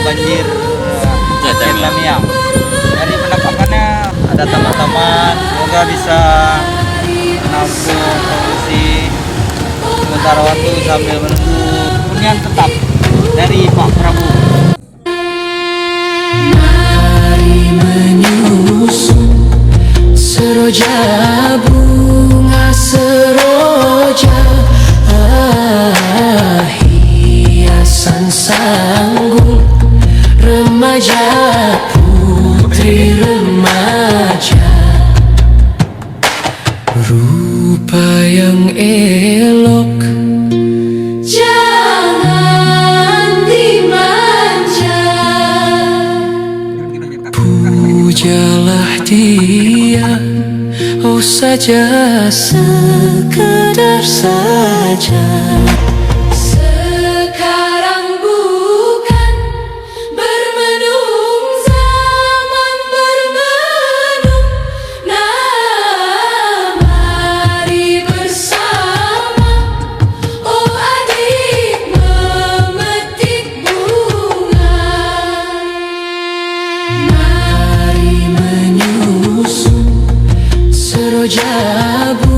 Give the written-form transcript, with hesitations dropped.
banjir Vietnam. Dari penampakannya ada taman-taman, semoga bisa menampung produksi sementara waktu sambil menunggu hunian tetap dari Pak Prabowo. Mari menyusun seroja bunga seroja, hiasan sanggul remaja, putri remaja, rupa yang elok jangan dimanja. Pujalah dia, oh saja sekedar saja. Sekarang bukan bermenung, zaman bermenung. Nah, mari bersama, oh adik, memetik bunga. Mari menyusun seroja bunga